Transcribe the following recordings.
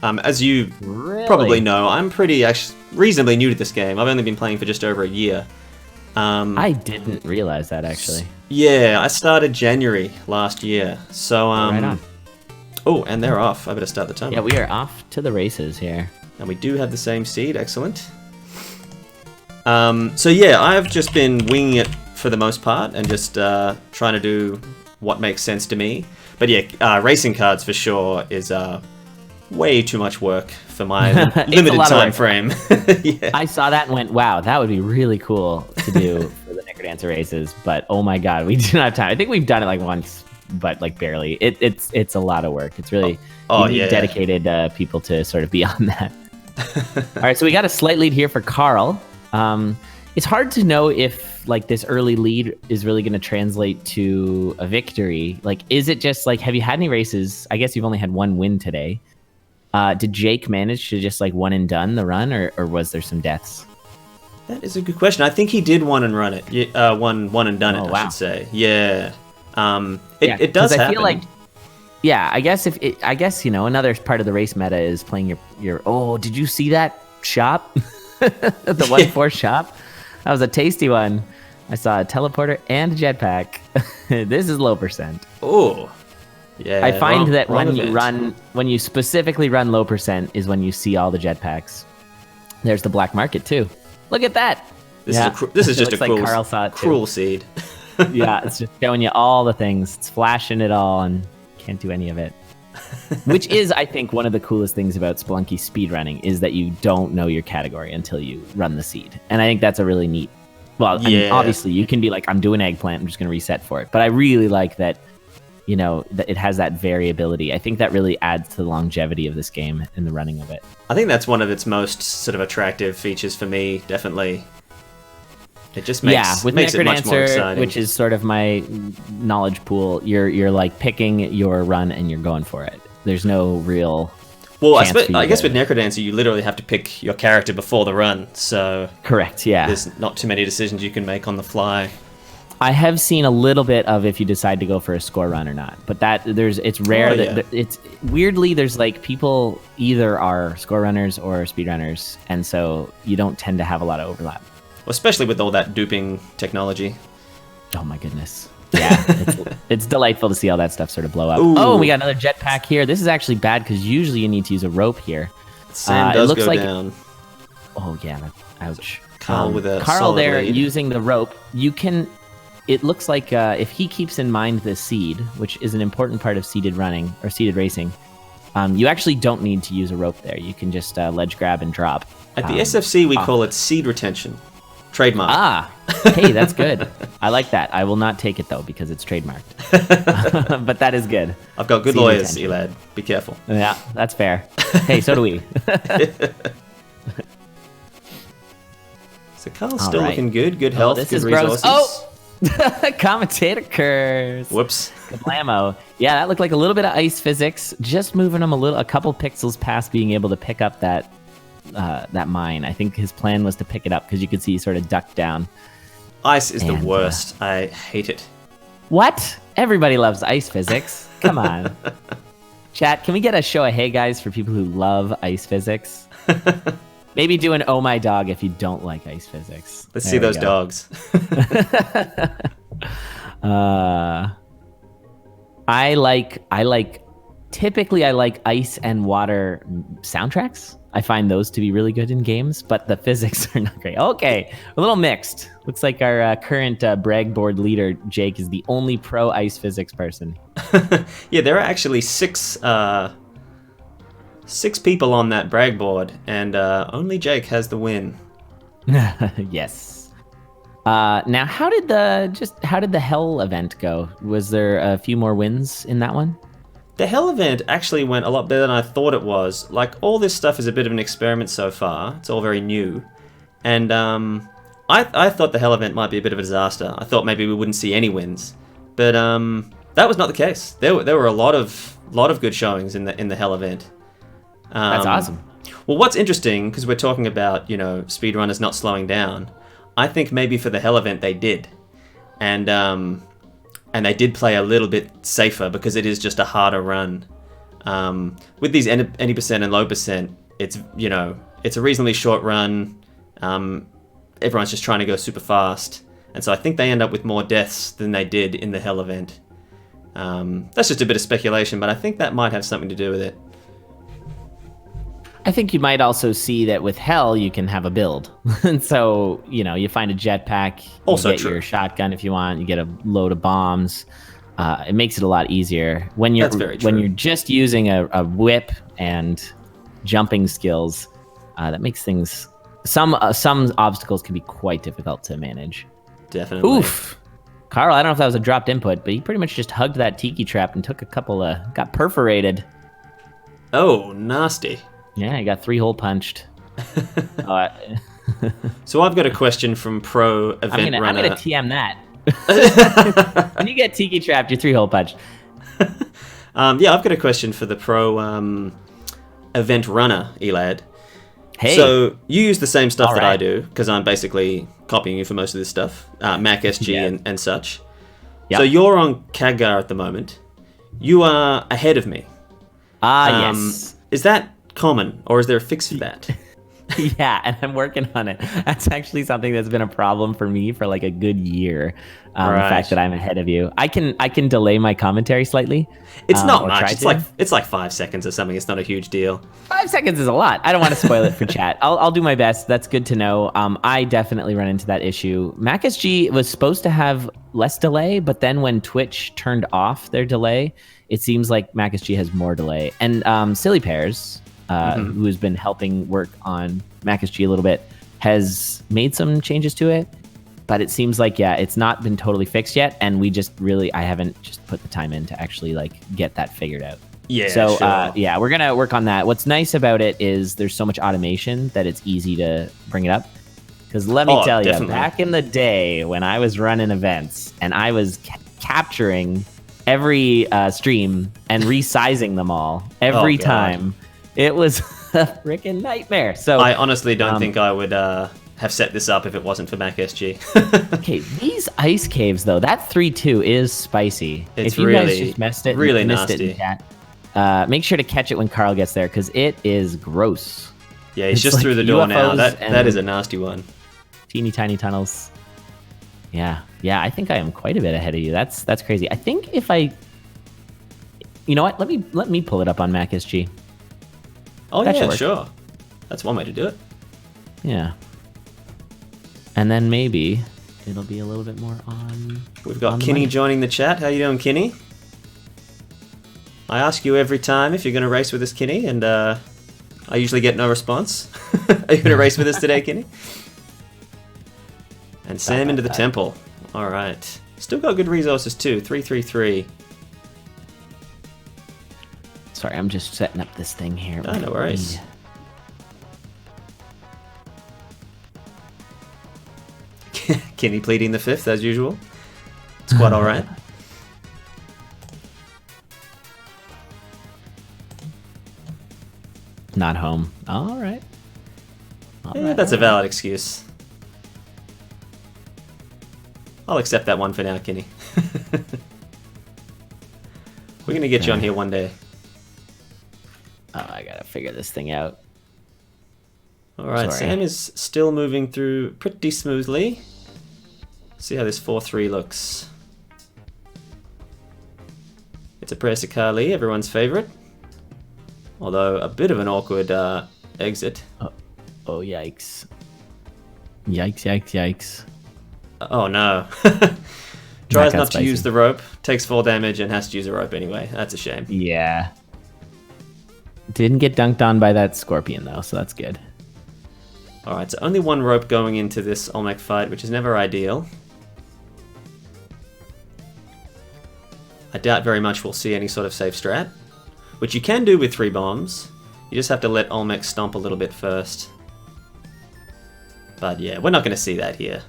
As you probably know, I'm reasonably new to this game. I've only been playing for just over a year. I didn't realize that, actually. Yeah, I started January last year. So, right on. Oh, and they're off. I better start the timer. Yeah, we are off to the races here. And we do have the same seed. Excellent. So yeah, I've just been winging it for the most part and just trying to do what makes sense to me. But yeah, racing cards for sure is way too much work for my limited time frame. Yeah. I saw that and went, wow, that would be really cool to do for the Necrodancer races. But oh my god, we do not have time. I think we've done it like once, but like barely. It's a lot of work. It's really you need dedicated people to sort of be on that. All right, so we got a slight lead here for Carl. It's hard to know if like this early lead is really going to translate to a victory. Like, is it just like, have you had any races? I guess you've only had one win today. Did Jake manage to just like one and done the run, or was there some deaths? That is a good question. I think he did one and run it. One and done it, I should say. Yeah. It does happen. I feel like, yeah, I guess another part of the race meta is playing your. Oh, did you see that shop? The 1-4 shop. That was a tasty one. I saw a teleporter and a jetpack. This is low percent. Oh. Yeah, I find that when you specifically run low percent is when you see all the jetpacks. There's the black market too. Look at that. This is just a like Carl saw it cruel seed. Yeah, it's just showing you all the things. It's flashing it all and can't do any of it. Which is, I think, one of the coolest things about Spelunky speedrunning is that you don't know your category until you run the seed. And I think that's a really neat. Well, I mean, obviously you can be like, I'm doing eggplant, I'm just going to reset for it. But I really like that. That it has that variability. I think that really adds to the longevity of this game and the running of it. I think that's one of its most sort of attractive features for me, definitely. It just makes it much more exciting. Which is sort of my knowledge pool. You're like picking your run and you're going for it. There's no real. Well, I guess with Necrodancer, you literally have to pick your character before the run. So correct, yeah. There's not too many decisions you can make on the fly. I have seen a little bit of if you decide to go for a score run or not, but it's rare it's weirdly there's like people either are score runners or speed runners, and so you don't tend to have a lot of overlap. Well, especially with all that duping technology. Oh my goodness. Yeah, it's delightful to see all that stuff sort of blow up. Ooh. Oh, we got another jetpack here. This is actually bad because usually you need to use a rope here. Sand does go down. Oh yeah, ouch. Carl with a Carl solid there lead. using the rope. You can. It looks like if he keeps in mind the seed, which is an important part of seeded running or seeded racing, you actually don't need to use a rope there. You can just ledge grab and drop. At the SFC, we call it seed retention. Trademark. Ah, hey, that's good. I like that. I will not take it, though, because it's trademarked. But that is good. I've got good seed lawyers, retention. Elad. Be careful. Yeah, that's fair. Hey, so do we. So Carl's still looking good. Good health, this good is resources. Gross. Oh! Commentator curse. Whoops. Kablamo. Yeah, that looked like a little bit of ice physics. Just moving him a couple pixels past being able to pick up that mine. I think his plan was to pick it up because you could see he sort of ducked down. Ice is the worst. I hate it. What? Everybody loves ice physics. Come on. Chat, can we get a show of hey guys for people who love ice physics? Maybe do an oh my dog if you don't like ice physics. Let's see those dogs. Typically I like ice and water soundtracks. I find those to be really good in games, but the physics are not great. Okay, a little mixed. Looks like our current brag board leader, Jake, is the only pro ice physics person. Yeah, there are actually six people on that brag board, and only Jake has the win. Yes. Now, how did the Hell event go? Was there a few more wins in that one? The Hell event actually went a lot better than I thought it was. Like, all this stuff is a bit of an experiment so far. It's all very new. And I thought the Hell event might be a bit of a disaster. I thought maybe we wouldn't see any wins. But that was not the case. There were a lot of good showings in the Hell event. That's awesome. Well, what's interesting, because we're talking about, speedrunners not slowing down, I think maybe for the Hell event they did. And they did play a little bit safer because it is just a harder run. With these any percent and low percent, it's it's a reasonably short run. Everyone's just trying to go super fast, and so I think they end up with more deaths than they did in the Hell event. That's just a bit of speculation, but I think that might have something to do with it. I think you might also see that with Hell, you can have a build. And so, you find a jetpack, you get your shotgun if you want, you get a load of bombs. It makes it a lot easier. When you're just using a whip and jumping skills, that makes things... Some obstacles can be quite difficult to manage. Definitely. Oof! Carl, I don't know if that was a dropped input, but he pretty much just hugged that tiki trap and took a couple got perforated. Oh, nasty. Yeah, he got 3-hole punched. So I've got a question from Pro Event Runner. I'm gonna TM that. When you get tiki trapped, you're 3-hole punched. Yeah, I've got a question for the Pro Event Runner, Elad. Hey. So you use the same stuff that I do, because I'm basically copying you for most of this stuff, Mac SG and such. Yep. So you're on Khadgar at the moment. You are ahead of me. Yes. Is that common, or is there a fix for that? Yeah, and I'm working on it. That's actually something that's been a problem for me for like a good year. The fact that I'm ahead of you. I can delay my commentary slightly. It's not much. It's like 5 seconds or something. It's not a huge deal. 5 seconds is a lot. I don't want to spoil it for chat. I'll do my best. That's good to know. I definitely run into that issue. MacSG was supposed to have less delay, but then when Twitch turned off their delay, it seems like MacSG has more delay. And Silly Pears, who has been helping work on MacSG a little bit, has made some changes to it. But it seems like, it's not been totally fixed yet. And I haven't just put the time in to actually get that figured out. Yeah. So, sure. We're going to work on that. What's nice about it is there's so much automation that it's easy to bring it up. Because let me tell you, back in the day when I was running events and I was capturing every stream and resizing them all every time, it was a freaking nightmare. So I honestly don't think I would have set this up if it wasn't for MacSG. Okay, these ice caves though, that 3-2 is spicy. It's if you guys just missed it, nasty. In chat, make sure to catch it when Carl gets there because it is gross. Yeah, he's just through the door now. That is a nasty one. Teeny tiny tunnels. Yeah, I think I am quite a bit ahead of you. That's crazy. I think if you know what? Let me pull it up on MacSG. Oh yeah, sure. That's one way to do it. Yeah. And then maybe it'll be a little bit more on. We've got Kinney joining the chat. How you doing, Kinney? I ask you every time if you're going to race with us, Kinney, and I usually get no response. Are you going to race with us today, Kinney? And Sam into the temple. All right. Still got good resources too. 333. Sorry, I'm just setting up this thing here. Oh, no worries. Kinney pleading the fifth as usual. It's quite all right. Not home. All right. That's a valid excuse. I'll accept that one for now, Kinney. We're gonna get you on here one day. Oh, I gotta figure this thing out. All right, Sam is still moving through pretty smoothly. See how this 4-3 looks. It's a press to Carly, everyone's favorite. Although a bit of an awkward exit. Oh, yikes. Yikes. Oh no. Tries not to use the rope, takes 4 damage and has to use a rope anyway. That's a shame. Yeah. Didn't get dunked on by that scorpion though, so that's good. Alright, so only 1 rope going into this Olmec fight, which is never ideal. I doubt very much we'll see any sort of safe strat, which you can do with 3 bombs. You just have to let Olmec stomp a little bit first. But yeah, we're not going to see that here.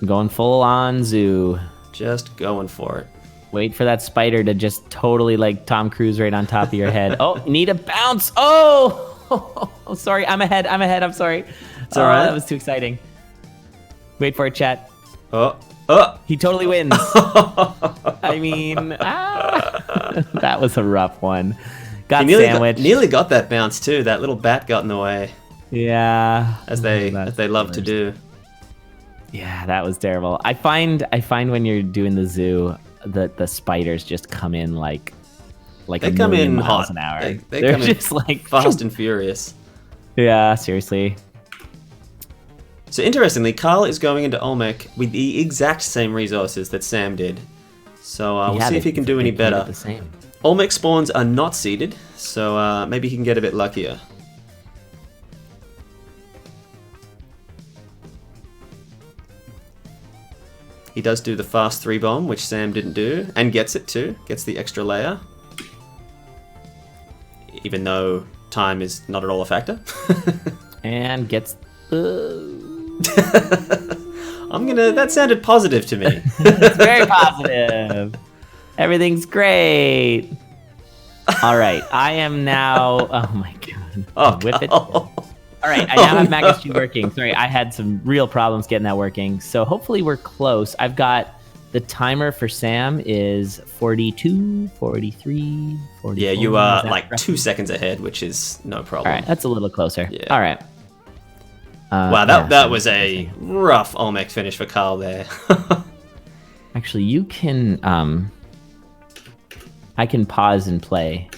Going full on zoo. Just going for it. Wait for that spider to just totally like Tom Cruise right on top of your head. Oh, need a bounce. Oh, sorry. I'm ahead. I'm sorry. It's all right. That was too exciting. Wait for it, chat. Oh. He totally wins. I mean, that was a rough one. Got He sandwiched. Nearly got that bounce too. That little bat got in the way. Yeah. As they love to do. Yeah, that was terrible. I find when you're doing the zoo, the spiders just come in like they come in miles hot. an hour. They're come just in like fast and furious. Yeah, seriously. So interestingly, Carl is going into Olmec with the exact same resources that Sam did. So we'll see if he can do any better. Olmec spawns are not seeded, so maybe he can get a bit luckier. He does do the fast 3 bomb, which Sam didn't do, and gets it too. Gets the extra layer. Even though time is not at all a factor. And gets that sounded positive to me. It's very positive. Everything's great. All right, I am now. Oh my god. Oh, whip it. oh. All right, I now have Mac SG working. Sorry, I had some real problems getting that working. So hopefully we're close. I've got the timer for Sam is 42, 43, 44. Yeah, you are like 2 seconds ahead, which is no problem. All right, that's a little closer. Yeah. All right. Wow, that was a rough Olmec finish for Carl there. Actually, you can. I can pause and play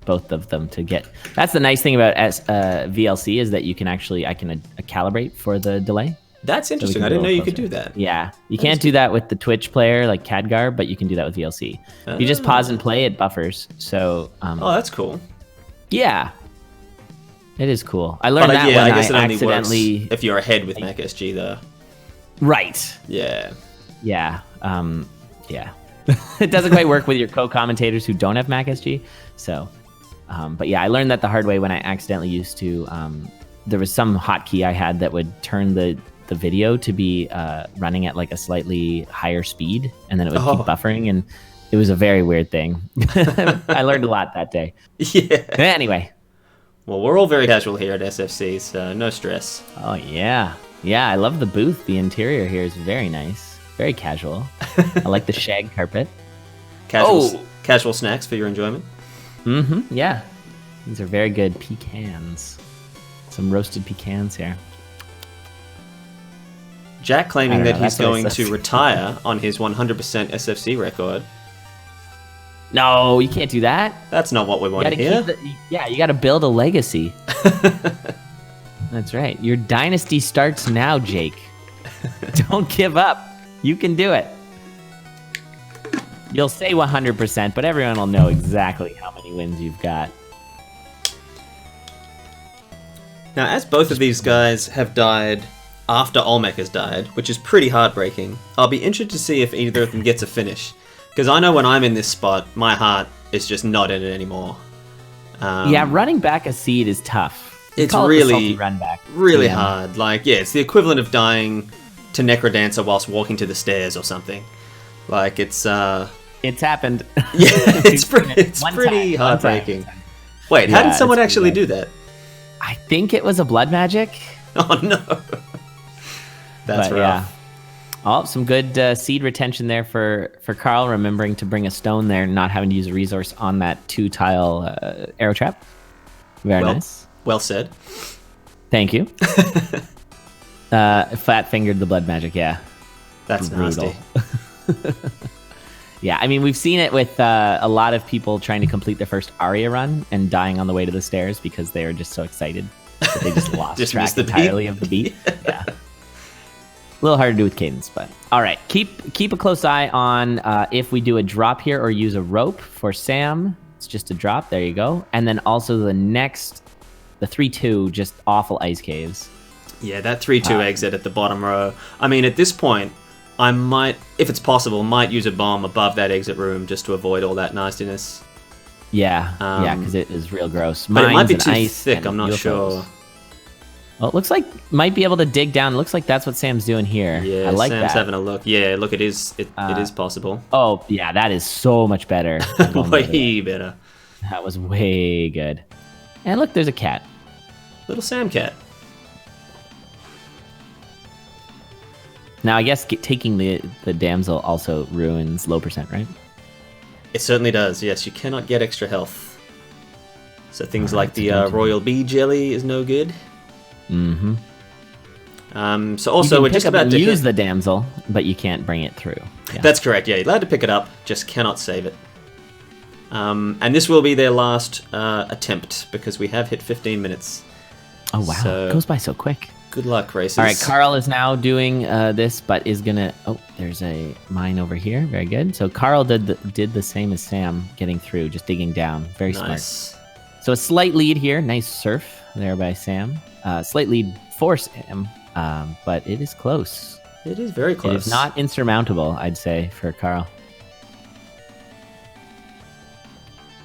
both of them to get. That's the nice thing about VLC is that you can actually I can calibrate for the delay. That's interesting. I didn't know you could do that. Yeah, you can't do that with the Twitch player like Khadgar, but you can do that with VLC. If you just pause and play, it buffers. So. Oh, that's cool. Yeah. It is cool. I learned that when I guess it only accidentally. Works if you're ahead with Mac SG, though. Right. Yeah. Yeah. Yeah. It doesn't quite work with your co-commentators who don't have Mac SG. So, but yeah, I learned that the hard way when I accidentally used to. There was some hotkey I had that would turn the video to be running at like a slightly higher speed, and then it would keep buffering, and it was a very weird thing. I learned a lot that day. Yeah. Anyway. Well, we're all very casual here at SFC, so no stress. Oh, yeah. Yeah, I love the booth. The interior here is very nice. Very casual. I like the shag carpet. Casual snacks for your enjoyment. Mm-hmm, yeah. These are very good pecans. Some roasted pecans here. Jack claiming that he's going to retire on his 100% SFC record. No, you can't do that. That's not what we want to hear. You got to build a legacy. That's right. Your dynasty starts now, Jake. Don't give up. You can do it. You'll say 100%, but everyone will know exactly how many wins you've got. Now, as both of these guys have died after Olmec has died, which is pretty heartbreaking, I'll be interested to see if either of them gets a finish. Because I know when I'm in this spot, my heart is just not in it anymore. Yeah, running back a seed is tough. It's really, run back. really hard. Like, yeah, it's the equivalent of dying to Necrodancer whilst walking to the stairs or something. Like, it's happened. Yeah, it's pretty heartbreaking. Wait, how did someone actually do that? I think it was a blood magic. Oh no, that's rough. Yeah. Oh, some good seed retention there for Carl, remembering to bring a stone there, not having to use a resource on that 2-tile arrow trap. Very nice. Well said. Thank you. Flat-fingered the blood magic, yeah. That's brutal. Nasty. Yeah, I mean, we've seen it with a lot of people trying to complete their first Aria run and dying on the way to the stairs because they were just so excited that they just lost track entirely of the beat. Yeah. A little hard to do with cadence, but all right. Keep a close eye on if we do a drop here or use a rope for Sam. It's just a drop. There you go. And then also the 3-2, just awful ice caves. Yeah, that 3-2 exit at the bottom row. I mean, at this point, I might, if it's possible, might use a bomb above that exit room just to avoid all that nastiness. Yeah, because it is real gross. But it might be too ice thick. I'm not sure. Well, it looks like might be able to dig down. It looks like that's what Sam's doing here. Yeah, I like Sam's that. having a look. Yeah, look, it is possible. Oh, yeah, that is so much better. Way better. That was way good. And look, there's a cat. Little Sam cat. Now, I guess taking the damsel also ruins low percent, right? It certainly does, yes. You cannot get extra health. So things like the Royal Bee Jelly is no good. Mm-hmm. So also we're just about to use the damsel, but you can't bring it through. Yeah. That's correct. Yeah, you're allowed to pick it up, just cannot save it. And this will be their last attempt because we have hit 15 minutes. Oh wow, so, it goes by so quick. Good luck, racers. All right, Carl is now doing this, but is gonna. Oh, there's a mine over here. Very good. So Carl did the same as Sam, getting through, just digging down. Very smart. So a slight lead here. Nice surf there by Sam. Slight lead for Sam, but it is close. It is very close. It is not insurmountable, I'd say, for Carl.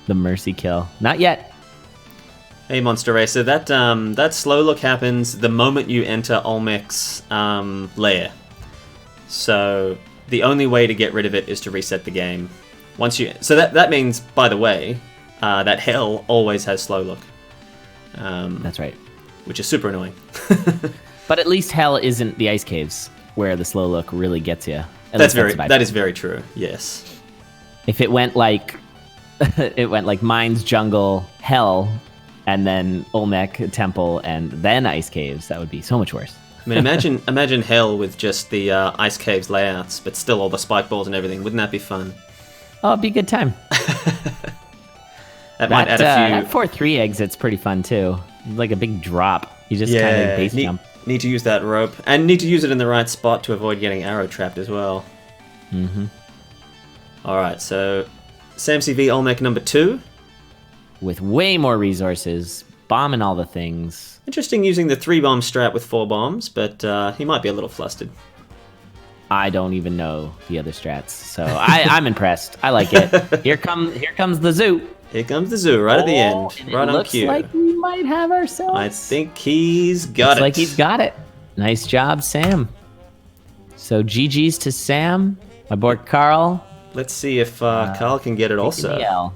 The mercy kill. Not yet. Hey, Monster Racer, that slow look happens the moment you enter Olmec's lair. So the only way to get rid of it is to reset the game. So that means, by the way, that Hell always has slow look. That's right. Which is super annoying. But at least Hell isn't the ice caves where the slow look really gets you. That is very true. Yes. If it went like Mines, Jungle, Hell, and then Olmec Temple, and then Ice Caves, that would be so much worse. I mean, imagine Hell with just the Ice Caves layouts, but still all the spike balls and everything. Wouldn't that be fun? Oh, it'd be a good time. That might add a few... That 4-3 exit's pretty fun, too. Like a big drop. You just kind of base jump. Need to use that rope. And need to use it in the right spot to avoid getting arrow trapped as well. Mm-hmm. Alright, so... samcv Olmec number 2. With way more resources, bombing all the things. Interesting using the 3-bomb strat with 4 bombs, but he might be a little flustered. I don't even know the other strats, so I'm impressed. I like it. Here comes the zoo. Here comes the zoo right at the end, right on cue. Looks like we might have ourselves. I think he's got it. Looks like he's got it. Nice job, Sam. So GG's to Sam. My boy Carl. Let's see if Carl can get it also.